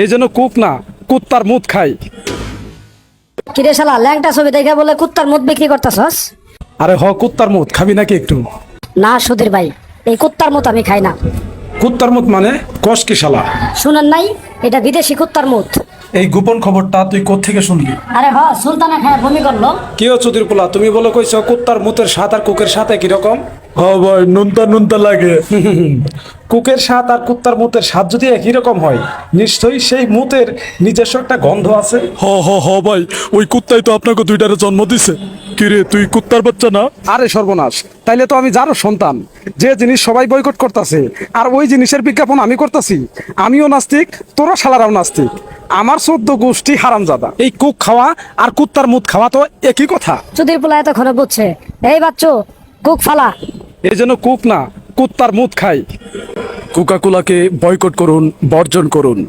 এই জন্য কুক না, কুত্তার মুত খাই। কিরে শালা ল্যাংটা ছবি দেখে বলে কুত্তার মুখ বিক্রি করতেছস? আরে কুত্তার মুত খাবি নাকি একটু? না সুধীর ভাই, এই কুত্তার মুখ আমি খাই না। কুত্তার মুত মানে কস কি শালা? শুনেন নাই, এটা বিদেশি কুত্তার মুখ। এই গোপন খবরটা তুই কোত্থেকে শুনলি? আরে সুলতানা খায় বমি করলো। কি হচ্ছে চুদির পোলা, তুমি বলো কইছো কুত্তার মুতের স্বাদ আর কুকের সাথে কি রকম? ভাই নুনতা নুনতা লাগে। কুকের স্বাদ আর কুত্তার মুতের স্বাদ যদি একই রকম হয়, নিশ্চয়ই সেই মুতের নিজস্ব একটা গন্ধ আছে। ভাই, ওই কুত্তাই তো আপনাকে দুইটারে জন্ম দিছে। কিরে তুই কুত্তার বাচ্চা না? আরে সর্বনাশ, তাইলে তো আমি যারও সন্তান। যে জিনিস সবাই বয়কট করতেছে আর ওই জিনিসের বিজ্ঞাপন আমি করতেছি। আমিও নাস্তিক, তোরা শালারাও নাস্তিক। আমার 14 গোষ্ঠী হারামজাদা। এই কুক খাওয়া আর কুত্তার মুত খাওয়া তো একই কথা। সুধীর পোলা এতক্ষণে বুঝছে। এই বাচ্চু, কুক ফালা। এই জন্য কুক না, কুত্তার মুত খাই। কোকা কোলাকে বয়কট করুন, বর্জন করুন।